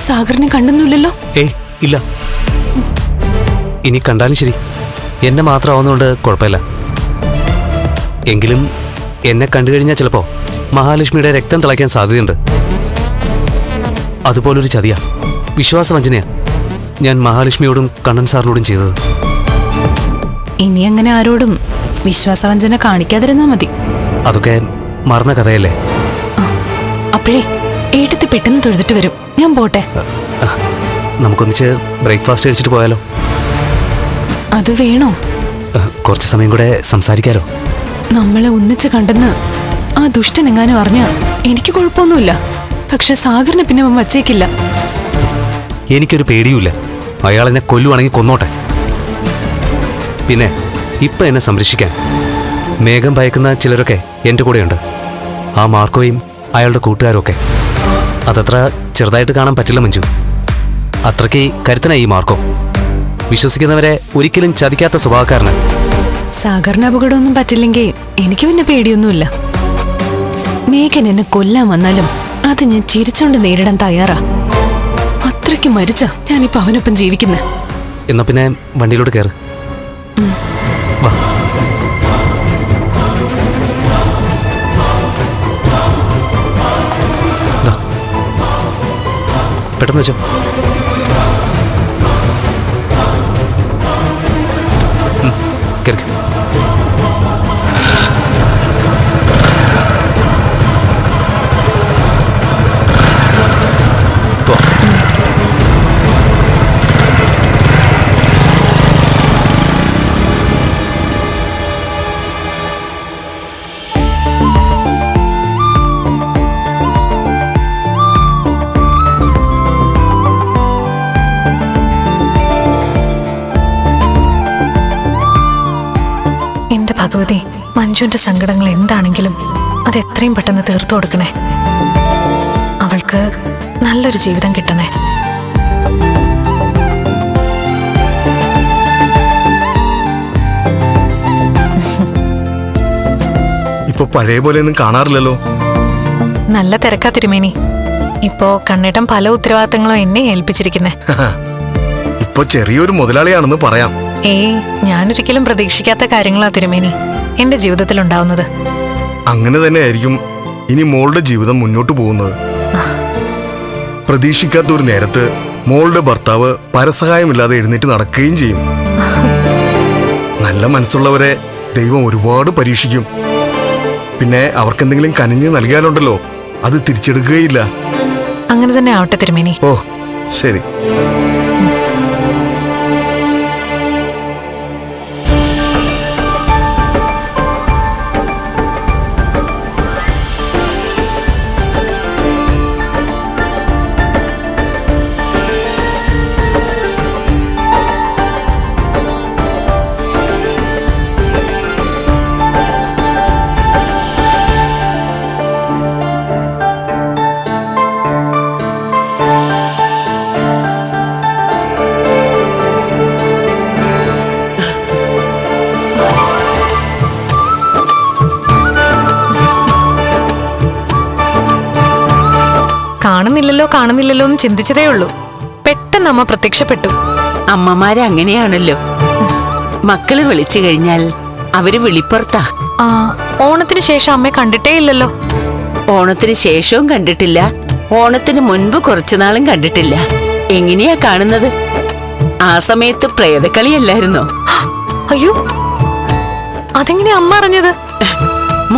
സാഗറിനെ കണ്ടെന്നില്ലല്ലോ? ഏയ് ഇല്ല. ഇനി കണ്ടാലും ശരി, എന്നെ മാത്രമാവുന്നതുകൊണ്ട് കുഴപ്പമില്ല. എങ്കിലും എന്നെ കണ്ടു കഴിഞ്ഞാൽ ചിലപ്പോ മഹാലക്ഷ്മിയുടെ രക്തം തിളയ്ക്കാൻ സാധ്യതയുണ്ട്. അതുപോലൊരു ചതിയാ, വിശ്വാസവഞ്ചനയാ ഞാൻ മഹാലക്ഷ്മിയോടും കണ്ണൻ സാറിനോടും ചെയ്തത്. ഇനി അങ്ങനെ ആരോടും വിശ്വാസവഞ്ചന കാണിക്കാതിരുന്നാ മതി. അതൊക്കെ മറന്ന കഥയല്ലേ. അപ്പോഴേ ഏട്ടത്തി പെട്ടെന്ന് തൊഴുതിട്ട് വരും. ഞാൻ പോട്ടെ. നമുക്കൊന്നിച്ച് ബ്രേക്ക്ഫാസ്റ്റ് കഴിച്ചിട്ട് പോയാലോ? അത് വേണോ? കുറച്ച് സമയം കൂടെ സംസാരിക്കാലോ? നമ്മളെ ഒന്നിച്ച് കണ്ടെന്ന് ആ ദുഷ്ടനെങ്ങാനും അറിഞ്ഞ എനിക്ക് കുഴപ്പമൊന്നുമില്ല. പക്ഷെ സാഗറിനെ പിന്നെ അവൻ വച്ചേക്കില്ല. എനിക്കൊരു പേടിയുമില്ല. അയാൾ എന്നെ കൊല്ലുവാണെങ്കിൽ കൊന്നോട്ടെ. പിന്നെ ഇപ്പൊ എന്നെ സംരക്ഷിക്കാൻ മേഘം ഭയക്കുന്ന ചിലരൊക്കെ എൻ്റെ കൂടെയുണ്ട്. ആ മാർക്കോയും അയാളുടെ കൂട്ടുകാരൊക്കെ. അതത്ര ചെറുതായിട്ട് കാണാൻ പറ്റില്ല മഞ്ജു. അത്രയ്ക്ക് കരുത്തനായി ഈ മാർക്കോ. വിശ്വസിക്കുന്നവരെ ഒരിക്കലും ചതിക്കാത്ത സ്വഭാവക്കാരന്. സാഗറിന് അപകടമൊന്നും പറ്റില്ലെങ്കിൽ എനിക്ക് പിന്നെ പേടിയൊന്നുമില്ല. മേഘൻ എന്നെ കൊല്ലാൻ വന്നാലും അത് ഞാൻ ചിരിച്ചോണ്ട് നേരിടാൻ തയ്യാറാ. അത്രയ്ക്ക് മരിച്ച ഞാനിപ്പോ അവനൊപ്പം ജീവിക്കുന്നത്. എന്നാ പിന്നെ വണ്ടിയിലോട്ട് കയറ്. വാ. പെട്ടെന്ന് വെച്ചോ. കേറി. എന്റെ ഭഗവതി, മഞ്ജുവിന്റെ സങ്കടങ്ങൾ എന്താണെങ്കിലും അത് എത്രയും പെട്ടെന്ന് തീർത്തു കൊടുക്കണേ. അവൾക്ക് നല്ലൊരു ജീവിതം കിട്ടണേ. ഇപ്പൊ പഴയ പോലെ ഒന്നും കാണാറില്ലല്ലോ. നല്ല തിരക്കാ തിരുമേനി. ഇപ്പോ കണ്ണേട്ടൻ പല ഉത്തരവാദിത്തങ്ങളും എന്നെ ഏൽപ്പിച്ചിരിക്കുന്നേ. ഇപ്പൊ ചെറിയൊരു മുതലാളിയാണെന്ന് പറയാം. ഏയ്, ഞാനൊരിക്കലും പ്രതീക്ഷിക്കാത്ത കാര്യങ്ങളാ തിരുമേനി എന്റെ ജീവിതത്തിൽ ഉണ്ടാവുന്നത്. അങ്ങനെ തന്നെയായിരിക്കും ഇനി മോളുടെ ജീവിതം മുന്നോട്ട് പോകുന്നത്. പ്രതീക്ഷിക്കാത്ത ഒരു നേരത്ത് മോളുടെ ഭർത്താവ് പരസഹായമില്ലാതെ എഴുന്നേറ്റ് നടക്കുകയും ചെയ്യും. നല്ല മനസ്സുള്ളവരെ ദൈവം ഒരുപാട് പരീക്ഷിക്കും. പിന്നെ അവർക്കെന്തെങ്കിലും കനിഞ്ഞ് നൽകിയാലുണ്ടല്ലോ, അത് തിരിച്ചെടുക്കുകയില്ല. അങ്ങനെ തന്നെ ആവട്ടെ തിരുമേനി. ഓ ശരി. കാണുന്നില്ലല്ലോ എന്ന് ചിന്തിച്ചതേ ഉള്ളൂ. പെട്ടെന്ന് അമ്മ പ്രത്യക്ഷപ്പെട്ടു. അമ്മമാരെ അങ്ങനെയാണല്ലോ. മക്കള് വിളിച്ചു കഴിഞ്ഞാൽ അവര് വിളിപ്പുറത്താ. ഓണത്തിന് ശേഷം അമ്മയെ കണ്ടിട്ടേ ഇല്ലല്ലോ. ഓണത്തിന് ശേഷവും കണ്ടിട്ടില്ല, ഓണത്തിന് മുൻപ് കുറച്ചുനാളും കണ്ടിട്ടില്ല. എങ്ങനെയാ കാണുന്നത്? ആ സമയത്ത് പ്രേതക്കളിയല്ലായിരുന്നോ? അയ്യോ, അതെങ്ങനെയാ അമ്മ അറിഞ്ഞത്?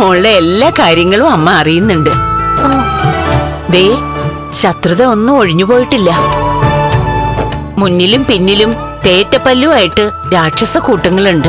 മോളുടെ എല്ലാ കാര്യങ്ങളും അമ്മ അറിയുന്നുണ്ട്. ദേ, ശത്രുത ഒന്നും ഒഴിഞ്ഞു പോയിട്ടില്ല. മുന്നിലും പിന്നിലും തേറ്റപ്പല്ലുമായിട്ട് രാക്ഷസ കൂട്ടങ്ങളുണ്ട്.